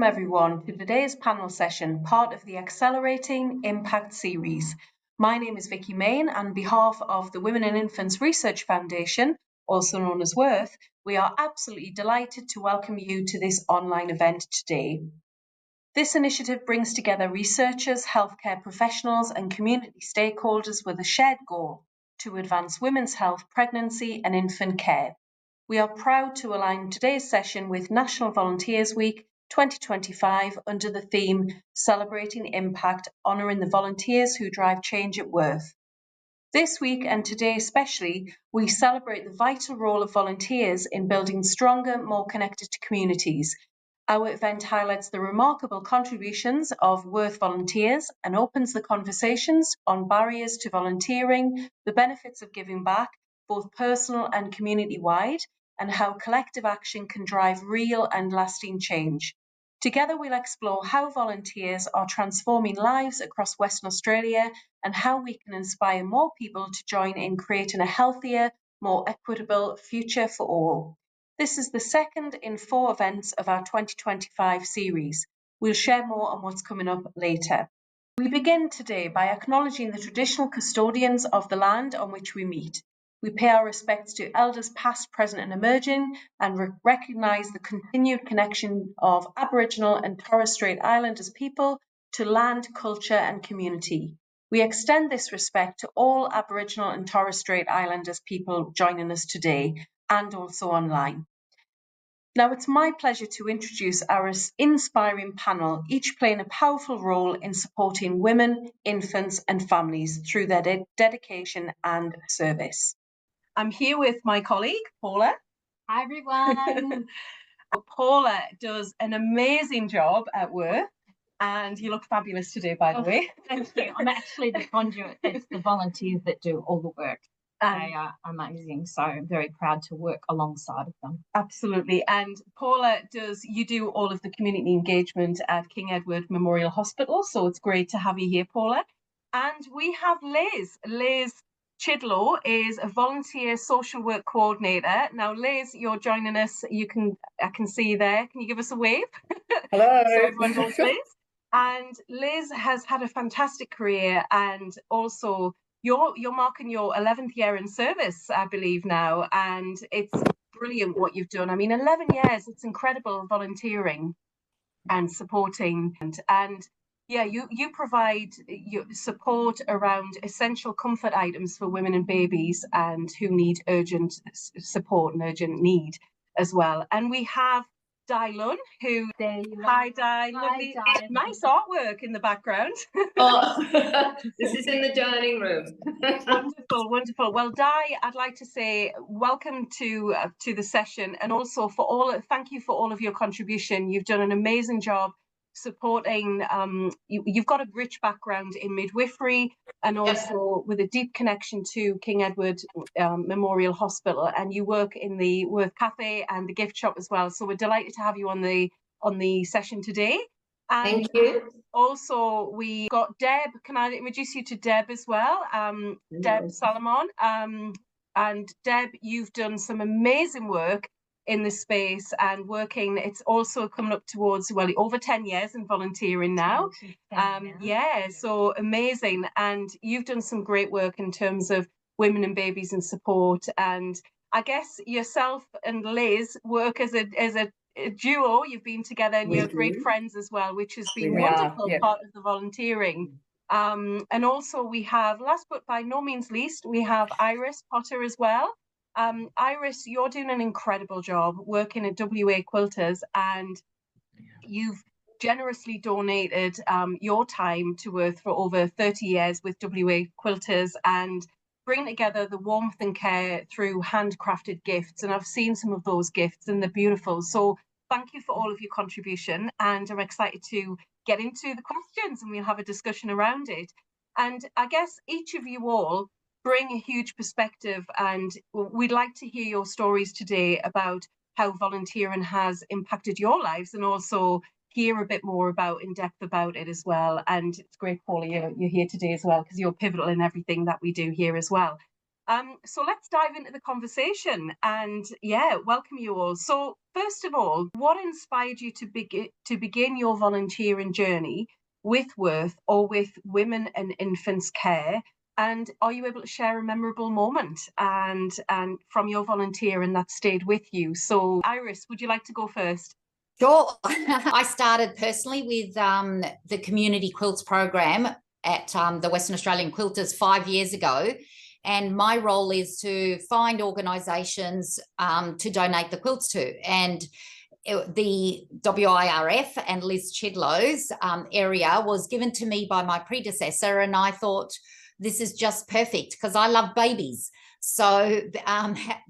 Welcome everyone to today's panel session, part of the Accelerating Impact series. My name is Vicky Main, and on behalf of the Women and Infants Research Foundation, also known as WIRF, we are absolutely delighted to welcome you to this online event today. This initiative brings together researchers, healthcare professionals and community stakeholders with a shared goal to advance women's health, pregnancy and infant care. We are proud to align today's session with National Volunteers Week 2025 under the theme Celebrating Impact, Honouring the Volunteers Who Drive Change at WIRF. This week and today especially, we celebrate the vital role of volunteers in building stronger, more connected communities. Our event highlights the remarkable contributions of WIRF volunteers and opens the conversations on barriers to volunteering, the benefits of giving back, both personal and community-wide, and how collective action can drive real and lasting change. Together we'll explore how volunteers are transforming lives across Western Australia and how we can inspire more people to join in creating a healthier, more equitable future for all. This is the second in 4 events of our 2025 series. We'll share more on what's coming up later. We begin today by acknowledging the traditional custodians of the land on which we meet. We pay our respects to elders past, present and emerging and recognise the continued connection of Aboriginal and Torres Strait Islanders people to land, culture and community. We extend this respect to all Aboriginal and Torres Strait Islanders people joining us today and also online. Now it's my pleasure to introduce our inspiring panel, each playing a powerful role in supporting women, infants and families through their dedication and service. I'm here with my colleague, Paula. Hi, everyone. Paula does an amazing job at WIRF, and you look fabulous today, by the way. Thank you. I'm actually the conduit. It's the volunteers that do all the work. They are amazing, so I'm very proud to work alongside of them. Absolutely. And Paula, you do all of the community engagement at King Edward Memorial Hospital, so it's great to have you here, Paula. And we have Liz. Liz Chidlow is a volunteer social work coordinator. Now, Liz, you're joining us. I can see you there. Can you give us a wave? Hello. So everyone knows Liz. And Liz has had a fantastic career, and also you're marking your 11th year in service, I believe now, and it's brilliant what you've done. I mean, 11 years, it's incredible volunteering and supporting, and yeah, you provide your support around essential comfort items for women and babies and who need urgent support and urgent need as well. And we have Di Lunn, who... Hi, Di. Lovely. Di. Nice artwork in the background. Oh, this is in the dining room. Wonderful, wonderful. Well, Di, I'd like to say welcome to the session, and also thank you for all of your contribution. You've done an amazing job supporting. You've got a rich background in midwifery and also with a deep connection to King Edward Memorial Hospital, and you work in the WIRF Cafe and the gift shop as well. So we're delighted to have you on the session today. And thank you. Also, we got Deb. Can I introduce you to Deb as well? Deb Salomon. And Deb, you've done some amazing work in this space and working. It's also coming up towards, well, over 10 years in volunteering now. Yeah, so amazing. And you've done some great work in terms of women and babies and support. And I guess yourself and Liz work as a duo. You've been together and you're great friends as well, which has been wonderful part of the volunteering. And also we have, last but by no means least, we have Iris Potter as well. Iris, you're doing an incredible job working at WA Quilters, and you've generously donated your time to WIRF for over 30 years with WA Quilters and bring together the warmth and care through handcrafted gifts. And I've seen some of those gifts and they're beautiful. So thank you for all of your contribution, and I'm excited to get into the questions and we'll have a discussion around it. And I guess each of you all bring a huge perspective, and we'd like to hear your stories today about how volunteering has impacted your lives, and also hear a bit more in depth about it as well. And it's great, Paula, you're here today as well, because you're pivotal in everything that we do here as well. So let's dive into the conversation and welcome you all. So first of all, what inspired you to begin your volunteering journey with WIRF or with Women and Infants Care? And are you able to share a memorable moment and from your volunteering that stayed with you? So Iris, would you like to go first? Sure. I started personally with the Community Quilts program at the Western Australian Quilters 5 years ago. And my role is to find organisations to donate the quilts to. And the WIRF and Liz Chidlow's area was given to me by my predecessor. And I thought, this is just perfect because I love babies. So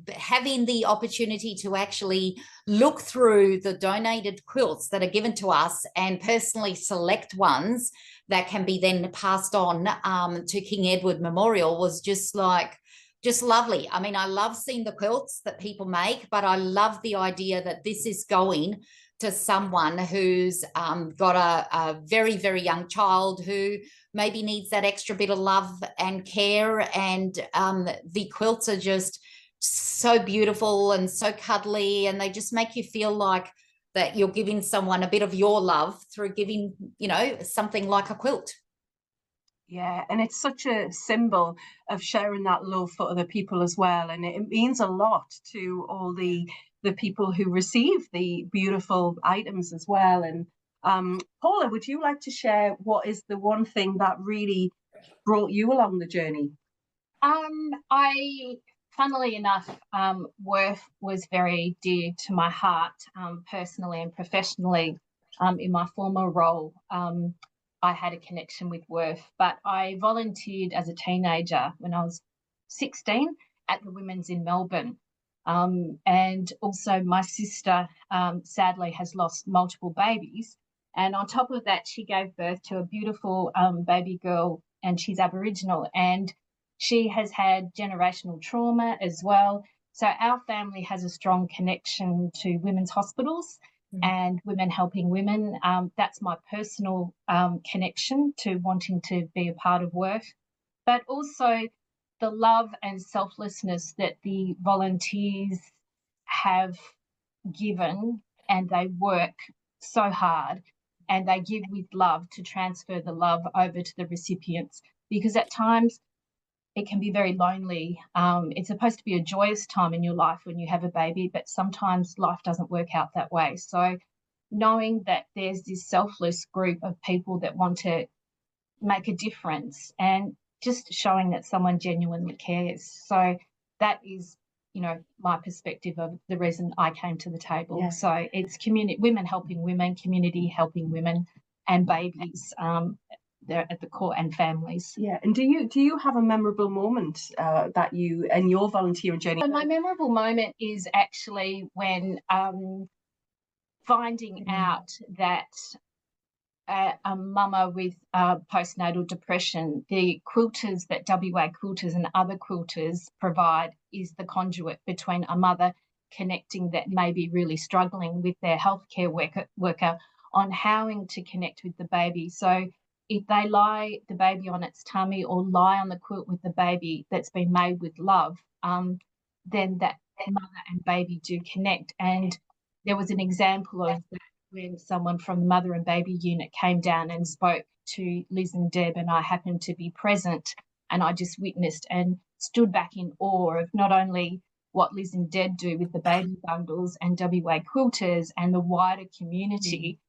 having the opportunity to actually look through the donated quilts that are given to us and personally select ones that can be then passed on to King Edward Memorial was just lovely. I mean, I love seeing the quilts that people make, but I love the idea that this is going to someone who's got a very, very young child who maybe needs that extra bit of love and care. And the quilts are just so beautiful and so cuddly, and they just make you feel like that you're giving someone a bit of your love through giving, something like a quilt. Yeah, and it's such a symbol of sharing that love for other people as well. And it means a lot to all the people who receive the beautiful items as well. And Paula, would you like to share what is the one thing that really brought you along the journey? Funnily enough, WIRF was very dear to my heart, personally and professionally. In my former role, I had a connection with WIRF, but I volunteered as a teenager when I was 16 at the Women's in Melbourne. And also my sister, sadly, has lost multiple babies. And on top of that, she gave birth to a beautiful baby girl, and she's Aboriginal, and she has had generational trauma as well. So our family has a strong connection to women's hospitals and women helping women. That's my personal connection to wanting to be a part of WIRF, but also the love and selflessness that the volunteers have given, and they work so hard and they give with love to transfer the love over to the recipients, because at times it can be very lonely. It's supposed to be a joyous time in your life when you have a baby, but sometimes life doesn't work out that way. So knowing that there's this selfless group of people that want to make a difference and just showing that someone genuinely cares. So that is, my perspective of the reason I came to the table. Yeah. So it's women helping women, community helping women, and babies. They're at the core, and families. Yeah. And do you have a memorable moment that you in your volunteering journey? So my memorable moment is actually when finding out that a mama with postnatal depression, the quilters that WA Quilters and other quilters provide is the conduit between a mother connecting that may be really struggling with their healthcare worker on how to connect with the baby. So if they lie the baby on its tummy or lie on the quilt with the baby that's been made with love, then that mother and baby do connect. And there was an example of that when someone from the mother and baby unit came down and spoke to Liz and Deb, and I happened to be present, and I just witnessed and stood back in awe of not only what Liz and Deb do with the baby bundles and WA Quilters and the wider community.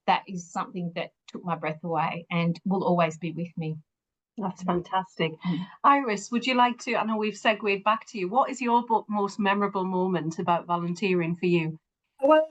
That is something that took my breath away and will always be with me. That's fantastic. Iris, would you like to, I know we've segued back to you, what is your most memorable moment about volunteering for you? Well,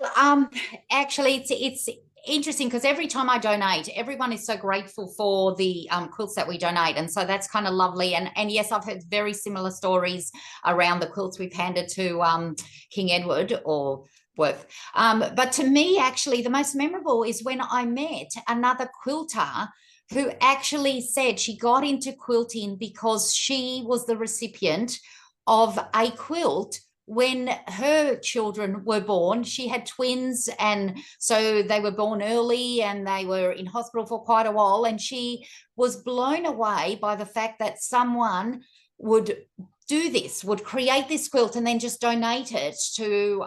actually, it's interesting because every time I donate, everyone is so grateful for the quilts that we donate, and so that's kind of lovely. And yes, I've heard very similar stories around the quilts we've handed to King Edward or WIRF. But to me, actually, the most memorable is when I met another quilter who actually said she got into quilting because she was the recipient of a quilt when her children were born. She had twins, and so they were born early and they were in hospital for quite a while, and she was blown away by the fact that someone would do this, would create this quilt and then just donate it to,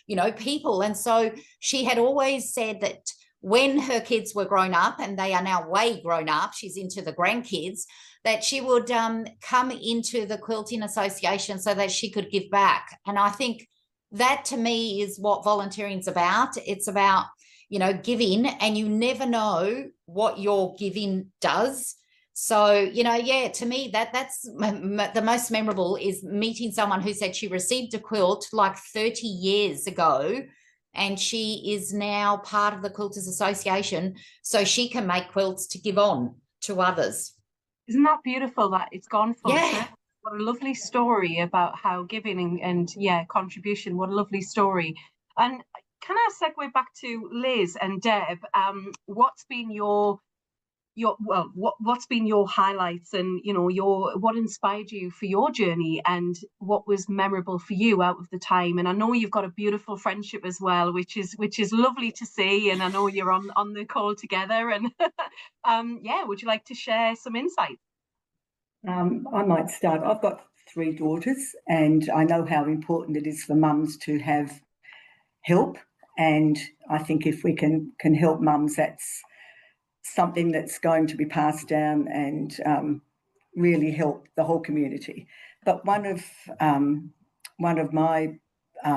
you know, people. And so she had always said that when her kids were grown up, and they are now way grown up, she's into the grandkids, that she would come into the Quilting Association so that she could give back. And I think that to me is what volunteering is about. It's about, you know, giving, and you never know what your giving does. So, you know, yeah, to me, that's the most memorable is meeting someone who said she received a quilt like 30 years ago, and she is now part of the Quilters Association, so she can make quilts to give on to others. Isn't that beautiful that it's gone full Yeah. circle? What a lovely story about how giving and yeah, contribution. What a lovely story. And can I segue back to Liz and Deb? What's been what's been your highlights, and you know, what inspired you for your journey, and what was memorable for you out of the time? And I know you've got a beautiful friendship as well, which is lovely to see, and I know you're on the call together, and yeah, would you like to share some insight? I might start. I've got 3 daughters, and I know how important it is for mums to have help, and I think if we can help mums, that's something that's going to be passed down and really help the whole community. But one of my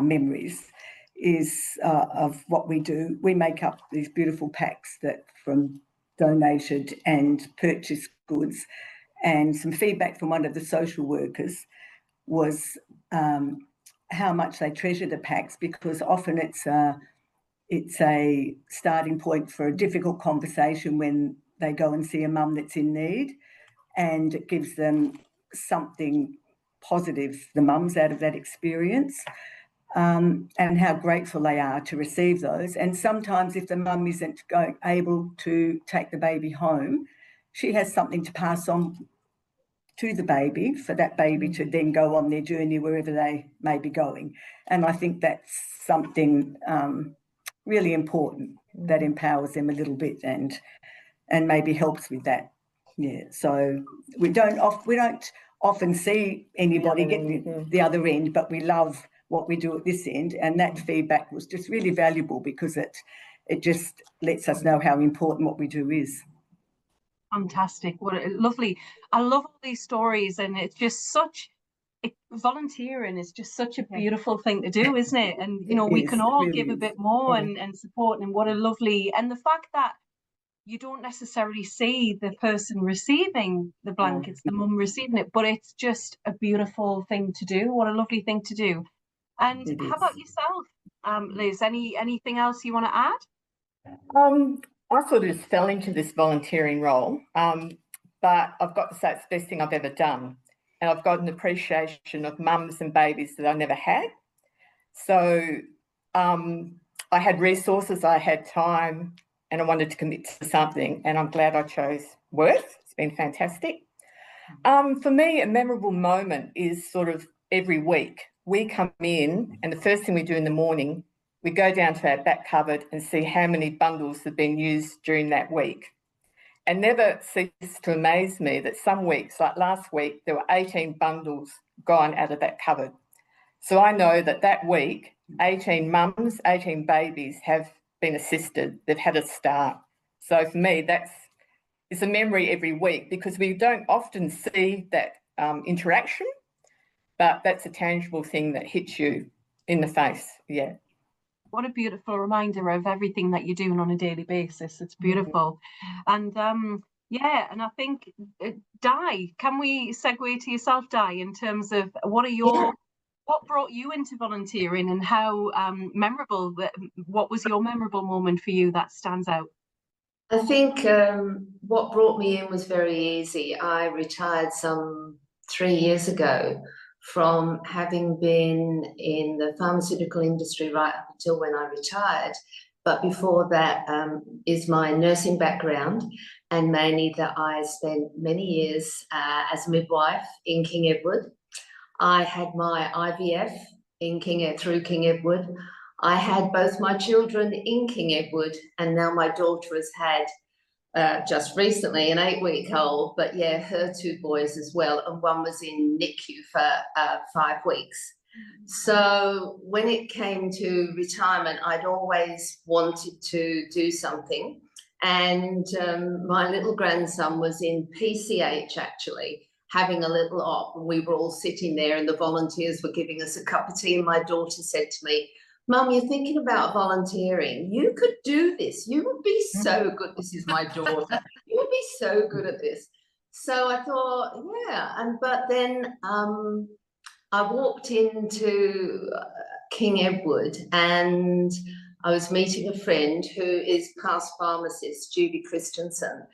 memories is of what we do. We make up these beautiful packs that from donated and purchased goods, and some feedback from one of the social workers was how much they treasure the packs, because often it's a starting point for a difficult conversation when they go and see a mum that's in need, and it gives them something positive, the mums, out of that experience, and how grateful they are to receive those. And sometimes if the mum isn't able to take the baby home, she has something to pass on to the baby for that baby to then go on their journey wherever they may be going. And I think that's something really important that empowers them a little bit and maybe helps with that. Yeah. So we don't often see anybody get the other end, but we love what we do at this end, and that feedback was just really valuable because it just lets us know how important what we do is. Fantastic. What a lovely. I love all these stories, and it's just volunteering is just such a beautiful thing to do, isn't it? And you know, we can all really give a bit more and support, and what a lovely, and the fact that you don't necessarily see the person receiving the blankets, the mum receiving it, but it's just a beautiful thing to do. What a lovely thing to do. And how about yourself, Liz? Anything else you want to add? I sort of just fell into this volunteering role, but I've got to say it's the best thing I've ever done. And I've got an appreciation of mums and babies that I never had. So I had resources, I had time, and I wanted to commit to something, and I'm glad I chose WIRF. It's been fantastic. For me, a memorable moment is sort of every week. We come in, and the first thing we do in the morning, we go down to our back cupboard and see how many bundles have been used during that week. And never ceases to amaze me that some weeks, like last week, there were 18 bundles gone out of that cupboard. So I know that week, 18 mums, 18 babies have been assisted. They've had a start. So for me, it's a memory every week, because we don't often see that interaction, but that's a tangible thing that hits you in the face. Yeah. What a beautiful reminder of everything that you're doing on a daily basis. It's beautiful. And yeah, and I think Di, can we segue to yourself, Di, in terms of what brought you into volunteering, and how memorable, what was your memorable moment for you that stands out? I think what brought me in was very easy. I retired some 3 years ago from having been in the pharmaceutical industry right up until when I retired. But before that is my nursing background, and mainly that I spent many years as a midwife in King Edward. I had my IVF through King Edward. I had both my children in King Edward, and now my daughter has had just recently, an 8-week-old, but yeah, her 2 boys as well, and one was in NICU for 5 weeks. So when it came to retirement, I'd always wanted to do something, and my little grandson was in PCH actually, having a little op, and we were all sitting there and the volunteers were giving us a cup of tea, and my daughter said to me, "Mum, you're thinking about volunteering. You could do this. You would be so good." This is my daughter. "You would be so good at this." So I thought, yeah. But then I walked into King Edward, and I was meeting a friend who is past pharmacist, Judy Christensen.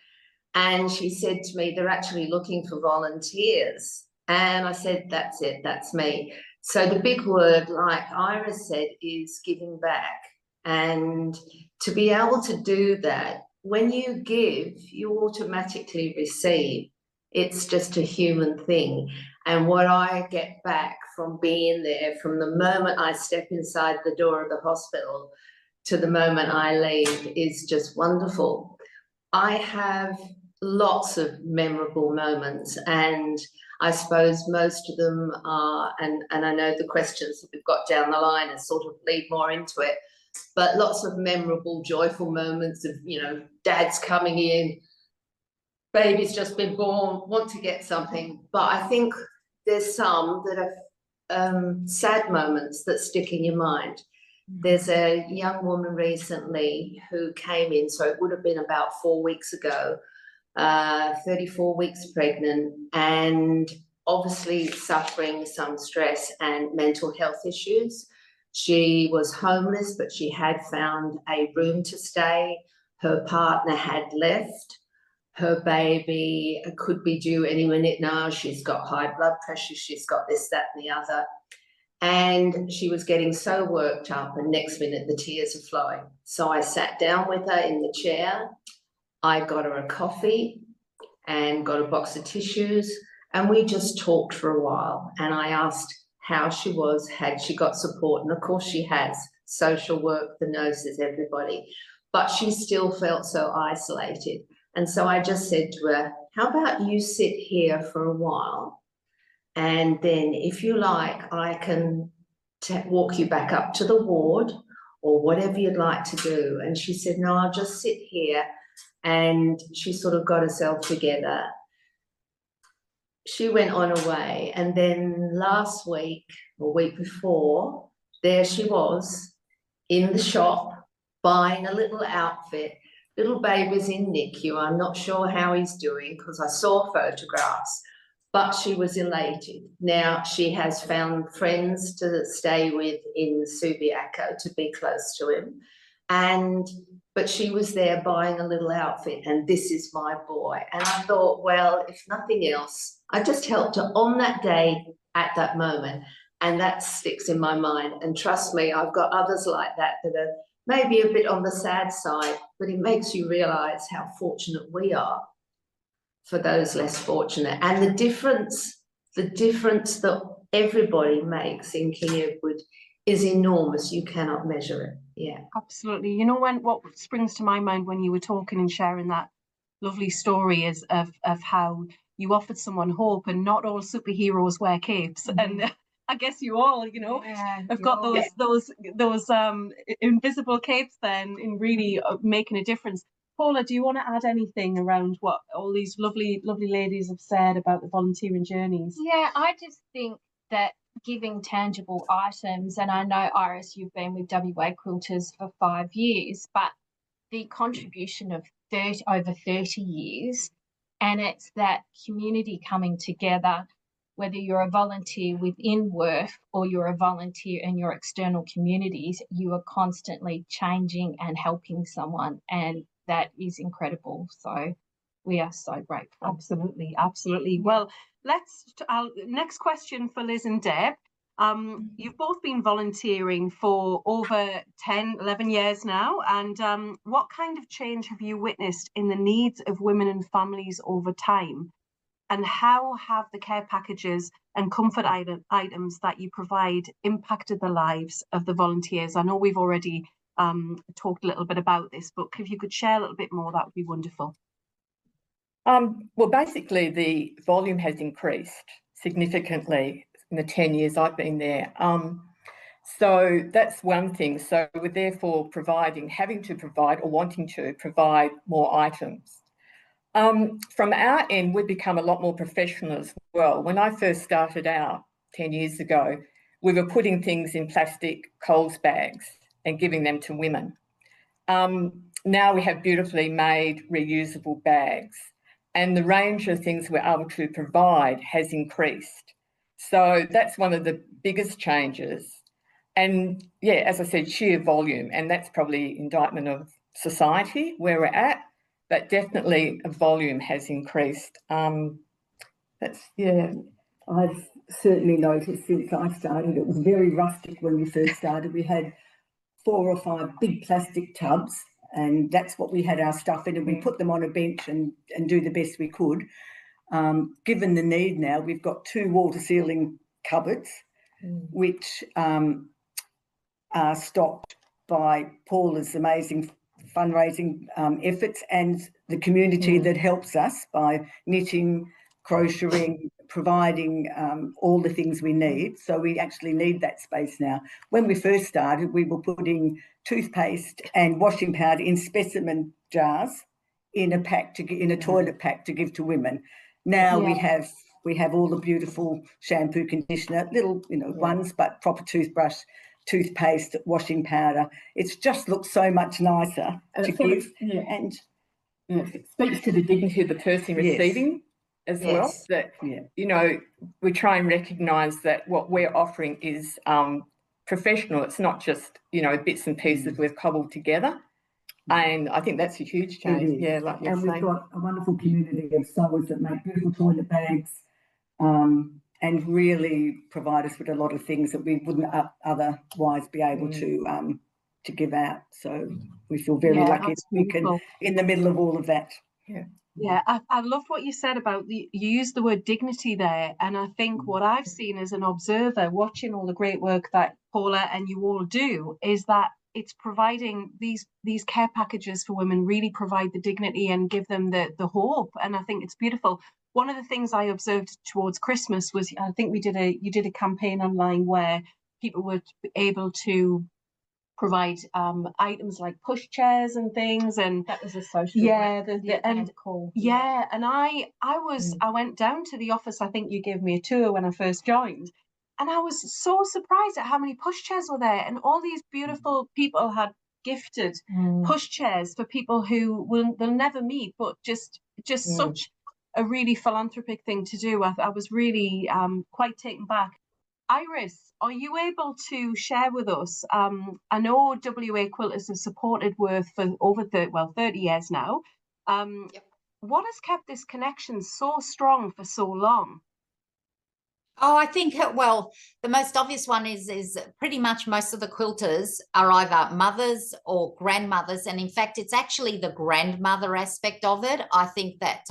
And she said to me, "They're actually looking for volunteers." And I said, "That's it, that's me." So the big word, like Iris said, is giving back. And to be able to do that, when you give, you automatically receive. It's just a human thing. And what I get back from being there, from the moment I step inside the door of the hospital to the moment I leave, is just wonderful. I have lots of memorable moments, and I suppose most of them are, and I know the questions that we've got down the line are sort of lead more into it, but lots of memorable, joyful moments of, you know, dads coming in, baby's just been born, want to get something. But I think there's some that are sad moments that stick in your mind. There's a young woman recently who came in, so it would have been about 4 weeks ago, 34 weeks pregnant, and obviously suffering some stress and mental health issues. She was homeless, but she had found a room to stay. Her partner had left. Her baby could be due any minute now. She's got high blood pressure. She's got this, that, and the other. And she was getting so worked up, and next minute the tears are flowing. So I sat down with her in the chair. I got her a coffee and got a box of tissues, and we just talked for a while. And I asked how she was, had she got support? And of course she has. Social work, the nurses, everybody. But she still felt so isolated. And so I just said to her, "How about you sit here for a while? And then if you like, I can walk you back up to the ward or whatever you'd like to do." And she said, "No, I'll just sit here." And she sort of got herself together. She went on her way. And then last week or week before, there she was in the shop buying a little outfit. Little baby's in NICU. I'm not sure how he's doing because I saw photographs. But she was elated. Now she has found friends to stay with in Subiaco to be close to him. But she was there buying a little outfit, and this is my boy. And I thought, well, if nothing else, I just helped her on that day at that moment. And that sticks in my mind. And trust me, I've got others like that that are maybe a bit on the sad side, but it makes you realise how fortunate we are for those less fortunate, and the difference that everybody makes in King Edward is enormous. You cannot measure it. Yeah, absolutely. You know, what springs to my mind when you were talking and sharing that lovely story is of how you offered someone hope, and not all superheroes wear capes. And I guess you all, you know, have got those invisible capes then in really making a difference. Paula, do you want to add anything around what all these lovely ladies have said about the volunteering journeys? Yeah, I just think that giving tangible items, and I know, Iris, you've been with WA Quilters for 5 years, but the contribution of over 30 years, and it's that community coming together, whether you're a volunteer within WIRF or you're a volunteer in your external communities, you are constantly changing and helping someone, and that is incredible. So we are so grateful. Absolutely, absolutely. Well, next question for Liz and Deb. You've both been volunteering for over 10, 11 years now. And what kind of change have you witnessed in the needs of women and families over time? And how have the care packages and comfort items that you provide impacted the lives of the volunteers? I know we've already talked a little bit about this, but if you could share a little bit more, that would be wonderful. Well, basically the volume has increased significantly in the 10 years I've been there. So that's one thing. So we're therefore having to provide or wanting to provide more items. From our end, we've become a lot more professional as well. When I first started out 10 years ago, we were putting things in plastic Coles bags and giving them to women. Now we have beautifully made reusable bags, and the range of things we're able to provide has increased. So that's one of the biggest changes. And yeah, as I said, sheer volume, and that's probably indictment of society where we're at, but definitely volume has increased. I've certainly noticed since I started, it was very rustic when we first started. We had 4 or 5 big plastic tubs, and that's what we had our stuff in, and we put them on a bench and do the best we could. Given the need now, we've got 2 wall-to-ceiling cupboards, which are stocked by Paula's amazing fundraising efforts and the community that helps us by knitting, crocheting, providing all the things we need. So we actually need that space now. When we first started, we were putting toothpaste and washing powder in specimen jars in a pack in a toilet pack to give to women. Now we have all the beautiful shampoo, conditioner, little ones, but proper toothbrush, toothpaste, washing powder. It's just looks so much nicer to give. And it speaks to the dignity of the person receiving as well. That we try and recognise that what we're offering is professional. It's not just bits and pieces we've cobbled together. And I think that's a huge change. Yeah, like you're saying. We've got a wonderful community of sewers that make beautiful toilet bags. And really provide us with a lot of things that we wouldn't otherwise be able to give out. So we feel very lucky that we can, in the middle of all of that. I love what you said about you used the word dignity there, and I think what I've seen as an observer watching all the great work that Paula and you all do is that it's providing these care packages for women really provide the dignity and give them the hope, and I think it's beautiful. One of the things I observed towards Christmas was, I think you did a campaign online where people were able to provide items like push chairs and things, and that was a social and I went down to the office. I think you gave me a tour when I first joined, and I was so surprised at how many push chairs were there, and all these beautiful people had gifted push chairs for people who they'll never meet, but just such a really philanthropic thing to do. I was really quite taken back. Iris, are you able to share with us? I know WA Quilters have supported WIRF for over 30 years now. What has kept this connection so strong for so long? Oh, I think, the most obvious one is pretty much most of the quilters are either mothers or grandmothers. And in fact, it's actually the grandmother aspect of it, I think, that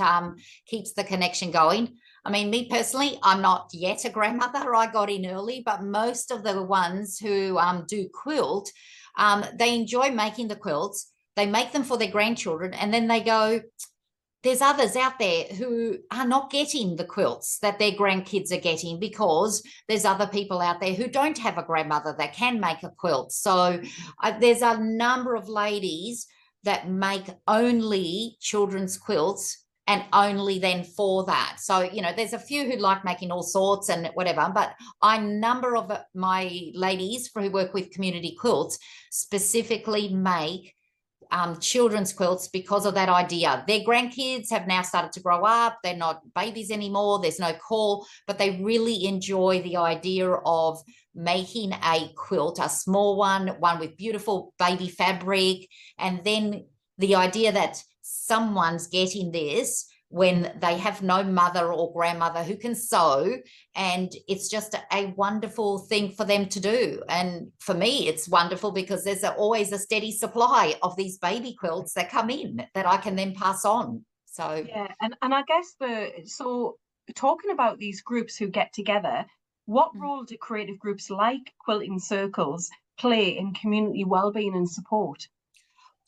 keeps the connection going. I mean, me personally, I'm not yet a grandmother. I got in early, but most of the ones who do quilt, they enjoy making the quilts. They make them for their grandchildren, and then they go, there's others out there who are not getting the quilts that their grandkids are getting because there's other people out there who don't have a grandmother that can make a quilt. So there's a number of ladies that make only children's quilts and only then for that. So, there's a few who like making all sorts and whatever, but a number of my ladies who work with community quilts specifically make children's quilts because of that idea. Their grandkids have now started to grow up. They're not babies anymore. There's no call, but they really enjoy the idea of making a quilt, a small one with beautiful baby fabric. And then the idea that someone's getting this when they have no mother or grandmother who can sew, and it's just a wonderful thing for them to do. And for me, it's wonderful because there's always a steady supply of these baby quilts that come in that I can then pass on. So and I guess so talking about these groups who get together, what role do creative groups like quilting circles play in community wellbeing and support?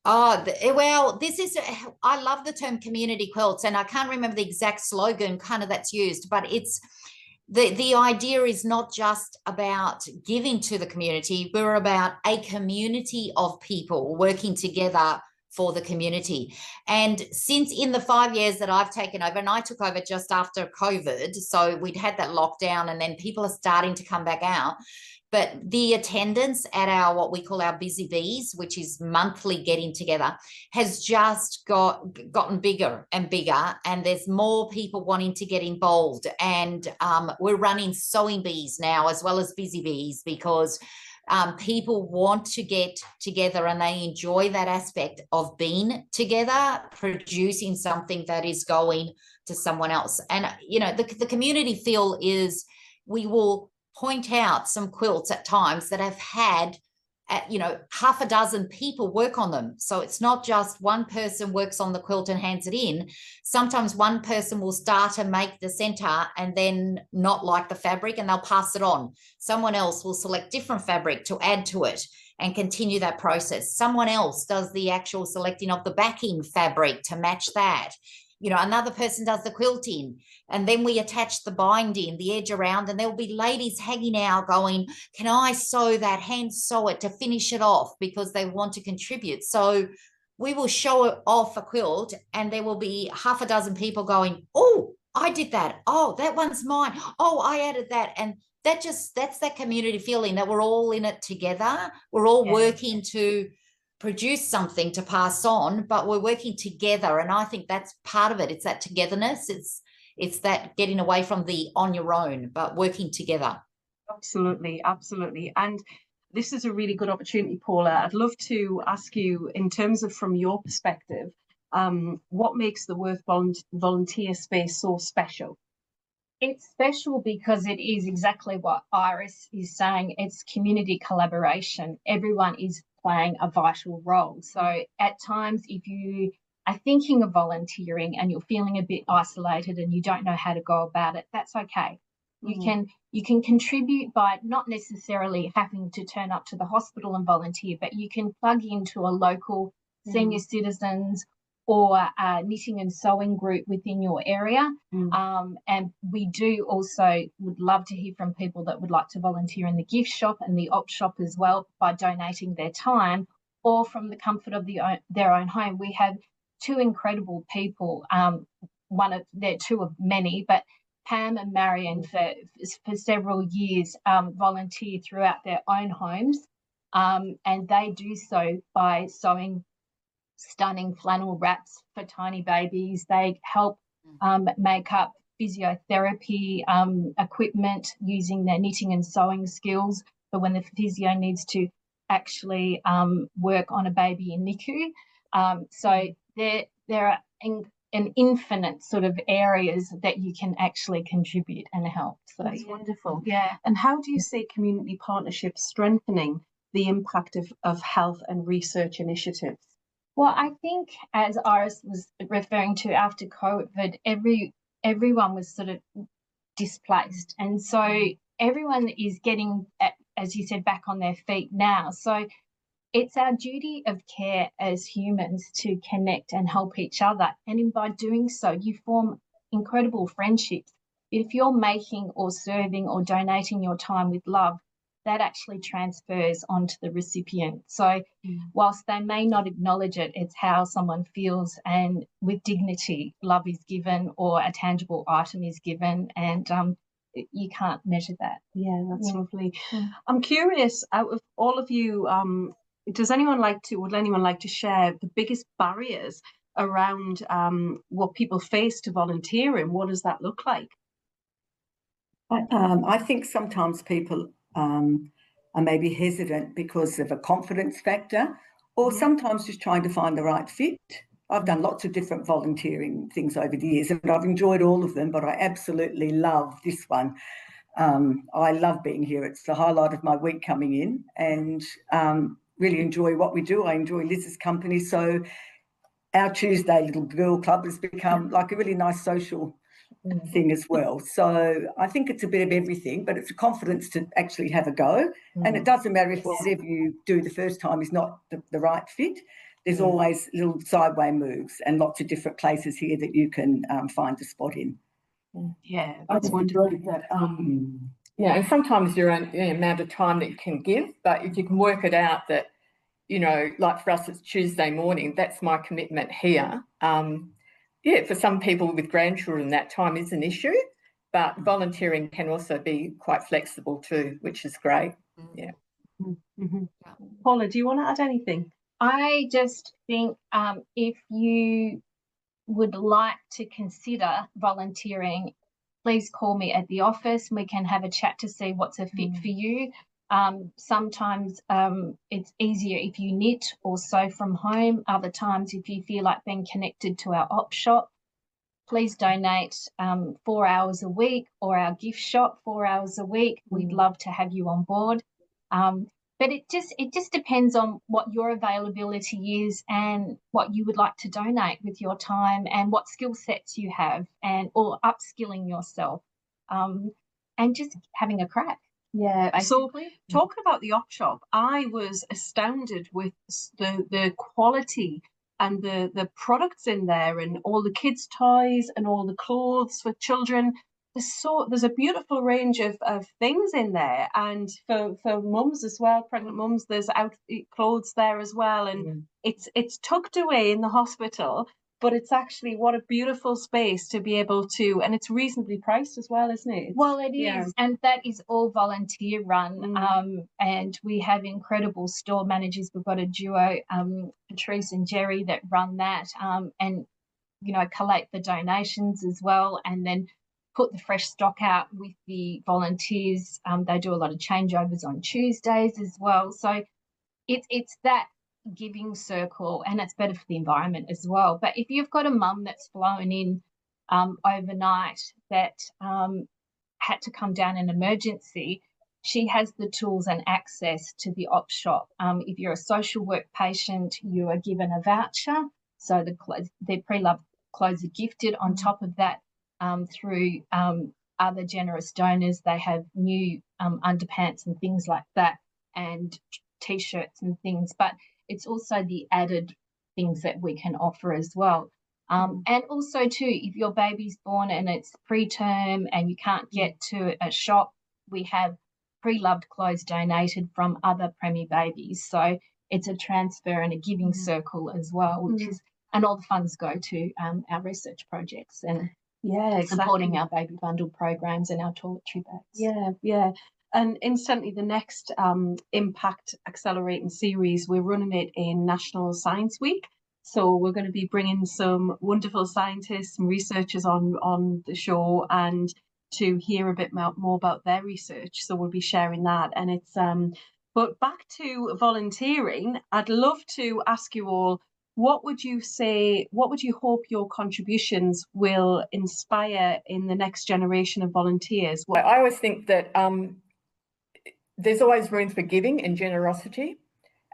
Oh, well, this is, I love the term community quilts, and I can't remember the exact slogan kind of that's used, but it's, the idea is not just about giving to the community, we're about a community of people working together for the community. And since in the 5 years that I've taken over, and I took over just after COVID, so we'd had that lockdown and then people are starting to come back out. But the attendance at our, what we call our Busy Bees, which is monthly getting together, has just gotten bigger and bigger, and there's more people wanting to get involved. And we're running sewing bees now as well as Busy Bees, because people want to get together and they enjoy that aspect of being together, producing something that is going to someone else. And, you know, the community feel is, we will point out some quilts at times that have had, you know, half a dozen people work on them. So it's not just one person works on the quilt and hands it in. Sometimes one person will start and make the center and then not like the fabric and they'll pass it on. Someone else will select different fabric to add to it and continue that process. Someone else does the actual selecting of the backing fabric to match that. You know, another person does the quilting, and then we attach the binding, the edge around, and there'll be ladies hanging out going, can I sew that, hand sew it to finish it off, because they want to contribute. So we will show it off a quilt and there will be half a dozen people going, oh, I did that. Oh, that one's mine. Oh, I added that. And that's that community feeling that we're all in it together. We're all working to produce something to pass on, but we're working together. And I think that's part of it. It's that togetherness. It's that getting away from the on your own, but working together. Absolutely, absolutely. And this is a really good opportunity, Paula. I'd love to ask you, in terms of from your perspective, what makes the WIRF volunteer space so special? It's special because it is exactly what Iris is saying. It's community collaboration. Everyone is playing a vital role. So at times, if you are thinking of volunteering and you're feeling a bit isolated and you don't know how to go about it, that's okay. You can contribute by not necessarily having to turn up to the hospital and volunteer, but you can plug into a local senior citizens or a knitting and sewing group within your area. And we do also would love to hear from people that would like to volunteer in the gift shop and the op shop as well, by donating their time or from the comfort of their own home. We have two incredible people. They're two of many, but Pam and Marion for several years volunteer throughout their own homes, and they do so by sewing stunning flannel wraps for tiny babies. They help make up physiotherapy equipment using their knitting and sewing skills for when the physio needs to actually work on a baby in NICU. So there are an infinite sort of areas that you can actually contribute and help. So that's wonderful. Yeah. And how do you see community partnerships strengthening the impact of health and research initiatives? Well, I think, as Iris was referring to, after COVID, everyone was sort of displaced. And so everyone is getting, as you said, back on their feet now. So it's our duty of care as humans to connect and help each other. And by doing so, you form incredible friendships. If you're making or serving or donating your time with love, that actually transfers onto the recipient. So whilst they may not acknowledge it, it's how someone feels, and with dignity, love is given or a tangible item is given, and you can't measure that. Yeah, that's lovely. I'm curious, out of all of you, would anyone like to share the biggest barriers around what people face to volunteering? What does that look like? I think sometimes people are maybe hesitant because of a confidence factor, or sometimes just trying to find the right fit. I've done lots of different volunteering things over the years, and I've enjoyed all of them, but I absolutely love this one. I love being here. It's the highlight of my week coming in, and really enjoy what we do. I enjoy Liz's company. So our Tuesday little girl club has become like a really nice social thing as well. So I think it's a bit of everything, but it's a confidence to actually have a go. And it doesn't matter if whatever you do the first time is not the right fit. there's always little sideway moves and lots of different places here that you can find a spot in. Yeah, I that's just wonderful. agree that, yeah, and sometimes your own amount of time that you can give, but if you can work it out that, you know, like for us, it's Tuesday morning, that's my commitment here. Yeah, for some people with grandchildren, that time is an issue, but volunteering can also be quite flexible too, which is great. Yeah. Paula, do you want to add anything? I just think if you would like to consider volunteering, please call me at the office. We can have a chat to see what's a fit for you. Sometimes it's easier if you knit or sew from home. Other times, if you feel like being connected to our op shop, please donate 4 hours a week, or our gift shop 4 hours a week. We'd love to have you on board. But it just depends on what your availability is and what you would like to donate with your time and what skill sets you have, and or upskilling yourself, and just having a crack. Yeah, basically. So talking about the op shop, I was astounded with the quality and the products in there, and all the kids' toys and all the clothes for children. There's a beautiful range of things in there, and for mums as well, pregnant mums, there's clothes there as well, and it's tucked away in the hospital, but it's actually, what a beautiful space to be able to, and it's reasonably priced as well, isn't it? Well, it is, and that is all volunteer run. And we have incredible store managers. We've got a duo, Patrice and Jerry, that run that, and you know, collate the donations as well, and then put the fresh stock out with the volunteers. They do a lot of changeovers on Tuesdays as well. So it's that giving circle, and it's better for the environment as well. But if you've got a mum that's flown in overnight that had to come down in emergency, she has the tools and access to the op shop. If you're a social work patient, you are given a voucher. So their pre-loved clothes are gifted. On top of that, through other generous donors, they have new underpants and things like that, and T-shirts and things. But it's also the added things that we can offer as well. And also too, if your baby's born and it's preterm and you can't get to a shop, we have pre-loved clothes donated from other preemie babies. So it's a transfer and a giving circle as well, which is, and all the funds go to our research projects and supporting our baby bundle programs and our toiletry bags. Yeah. And instantly, the next Impact Accelerating series, we're running it in National Science Week. So we're going to be bringing some wonderful scientists and researchers on the show, and to hear a bit more about their research. So we'll be sharing that. And it's but back to volunteering, I'd love to ask you all, what would you hope your contributions will inspire in the next generation of volunteers? I always think that there's always room for giving and generosity.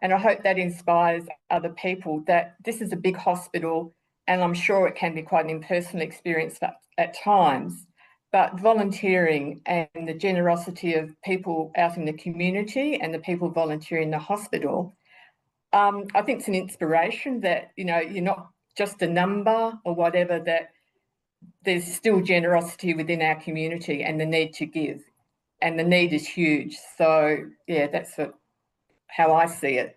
And I hope that inspires other people, that this is a big hospital, and I'm sure it can be quite an impersonal experience at times, but volunteering and the generosity of people out in the community and the people volunteering in the hospital, I think it's an inspiration that, you know, you're not just a number or whatever, that there's still generosity within our community and the need to give. And the need is huge. So, yeah, that's how I see it.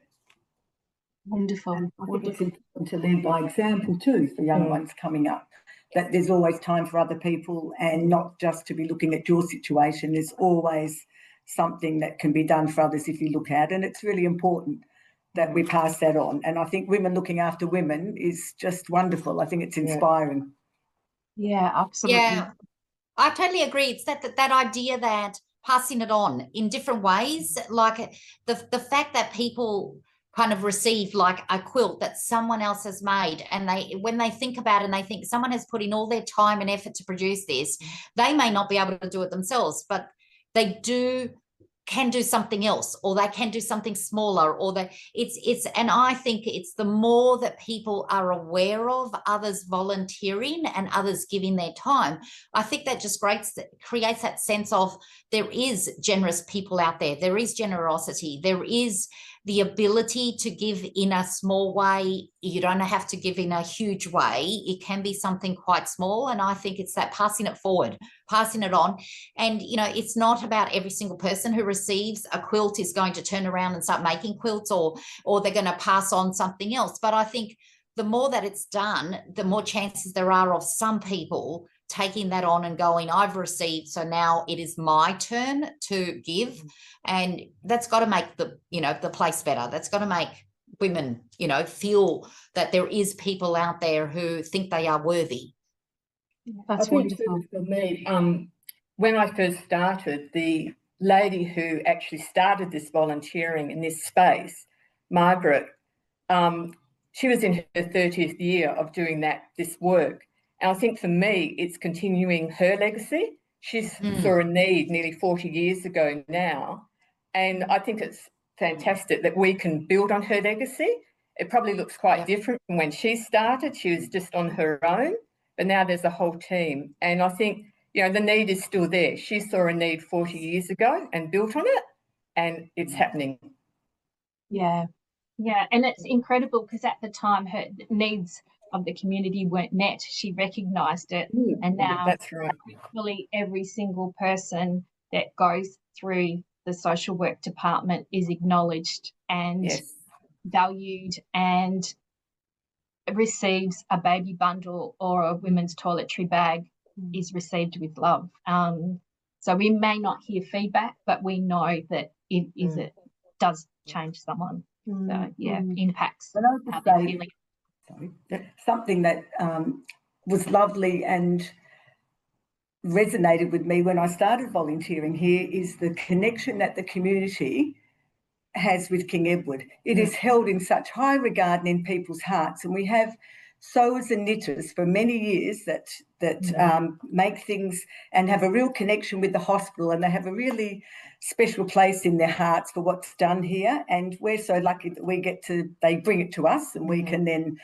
Wonderful. I think it's important to lead by example too for young ones coming up, that there's always time for other people, and not just to be looking at your situation. There's always something that can be done for others if you look at it, and it's really important that we pass that on. And I think women looking after women is just wonderful. I think it's inspiring. Yeah, absolutely. Yeah, I totally agree. It's that idea that passing it on in different ways, like the fact that people kind of receive like a quilt that someone else has made, and when they think about it and they think someone has put in all their time and effort to produce this, they may not be able to do it themselves, but they can do something else, or they can do something smaller, or and I think it's the more that people are aware of others volunteering and others giving their time, I think that just creates that sense of there is generous people out there, there is generosity, there is the ability to give in a small way. You don't have to give in a huge way. It can be something quite small. And I think it's that passing it forward, passing it on. And, you know, it's not about every single person who receives a quilt is going to turn around and start making quilts, or they're going to pass on something else. But I think the more that it's done, the more chances there are of some people taking that on and going, I've received, so now it is my turn to give. And that's got to make the, you know, the place better. That's got to make women, you know, feel that there is people out there who think they are worthy. That's wonderful. For me, when I first started, the lady who actually started this volunteering in this space, Margaret, she was in her 30th year of doing this work. And I think for me, it's continuing her legacy. She saw a need nearly 40 years ago now. And I think it's fantastic that we can build on her legacy. It probably looks quite different from when she started. She was just on her own, but now there's a whole team. And I think, you know, the need is still there. She saw a need 40 years ago and built on it, and it's happening. Yeah, and it's incredible because at the time her needs of the community weren't met. She recognised it, and now that's right. Really every single person that goes through the social work department is acknowledged and valued, and receives a baby bundle or a women's toiletry bag is received with love. So we may not hear feedback, but we know that it does change someone. So impacts how they're feeling. Something that was lovely and resonated with me when I started volunteering here is the connection that the community has with King Edward. It is held in such high regard in people's hearts, and we have sewers and knitters for many years that make things and have a real connection with the hospital, and they have a really special place in their hearts for what's done here. And we're so lucky that they bring it to us and we can then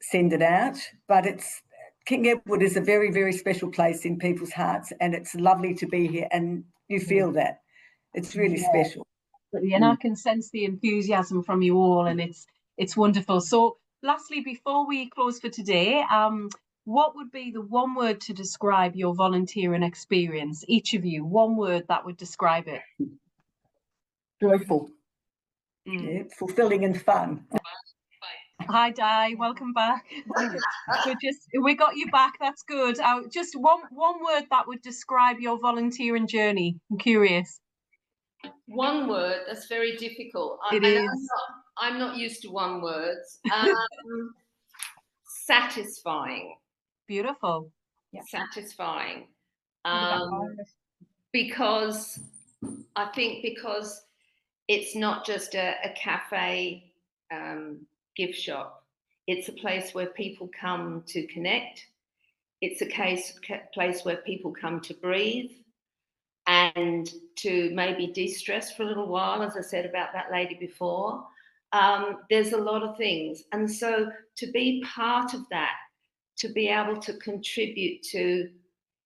send it out. But King Edward is a very, very special place in people's hearts, and it's lovely to be here, and you feel that. It's really special. And I can sense the enthusiasm from you all, and it's wonderful. So lastly, before we close for today, what would be the one word to describe your volunteering experience? Each of you, one word that would describe it. Joyful. Fulfilling and fun. Hi, Di. Welcome back. we got you back. That's good. Just one word that would describe your volunteering journey. I'm curious. One word, that's very difficult. I'm not used to one words. Satisfying. Beautiful. Yeah. Satisfying. Because it's not just a cafe gift shop. It's a place where people come to connect. It's a place where people come to breathe and to maybe de-stress for a little while, as I said about that lady before. There's a lot of things. And so to be part of that, to be able to contribute to,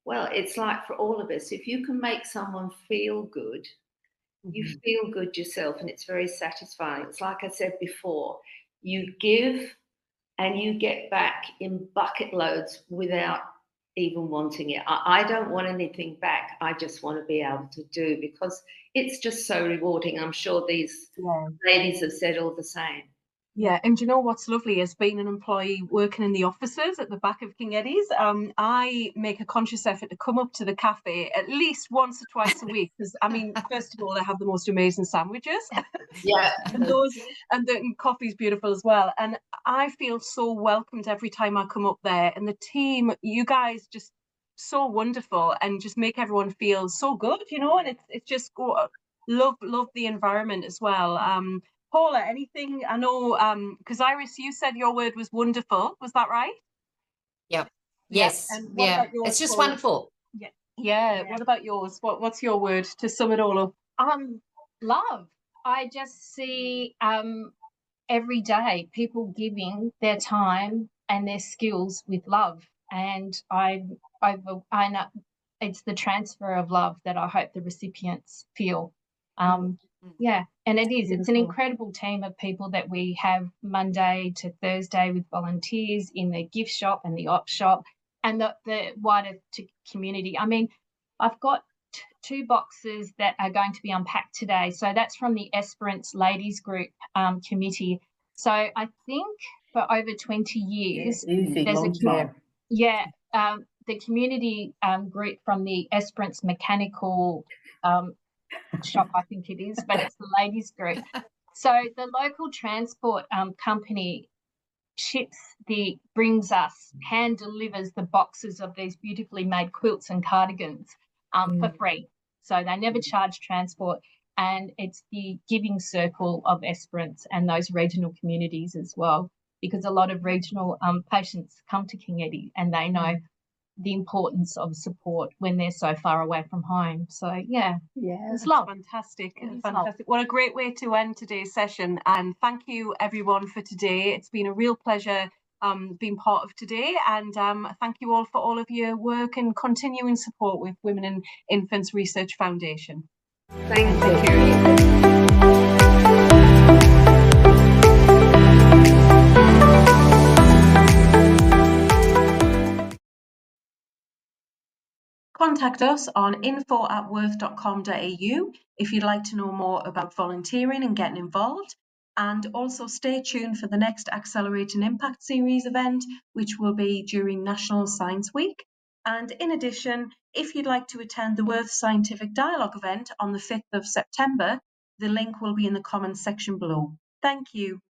well, it's like for all of us, if you can make someone feel good, you feel good yourself, and it's very satisfying. It's like I said before, you give and you get back in bucket loads without even wanting it. I don't want anything back. I just want to be able to do, because it's just so rewarding. I'm sure these ladies have said all the same. Yeah, and you know what's lovely is being an employee working in the offices at the back of King Eddie's. I make a conscious effort to come up to the cafe at least once or twice a week, because I mean, first of all, they have the most amazing sandwiches. and the coffee's beautiful as well. And I feel so welcomed every time I come up there. And the team, you guys, just so wonderful and just make everyone feel so good, you know. And it's just love the environment as well. Paula, anything? I know, because Iris, you said your word was wonderful. Was that right? Yep. Yes. And what about yours, it's just Paula? wonderful. Yeah. What about yours? What's your word to sum it all up? Love. I just see every day people giving their time and their skills with love, and I know it's the transfer of love that I hope the recipients feel. Yeah, and it is. It's an incredible team of people that we have Monday to Thursday with volunteers in the gift shop and the op shop and the wider community. I mean, I've got two boxes that are going to be unpacked today. So that's from the Esperance Ladies Group committee. So I think for over 20 years, there's the community group from the Esperance Mechanical shop, I think it is, but it's the ladies group. So the local transport company brings us, hand delivers the boxes of these beautifully made quilts and cardigans for free. So they never charge transport, and it's the giving circle of Esperance and those regional communities as well, because a lot of regional patients come to Kingetti and they know the importance of support when they're so far away from home. So it's love. Fantastic. What a great way to end today's session, and thank you everyone for today. It's been a real pleasure being part of today, and thank you all for all of your work and continuing support with Women and Infants Research Foundation. Thank you. Contact us on info@wirf.com.au if you'd like to know more about volunteering and getting involved. And also stay tuned for the next Accelerating Impact Series event, which will be during National Science Week. And in addition, if you'd like to attend the WIRF Scientific Dialogue event on the 5th of September, the link will be in the comments section below. Thank you.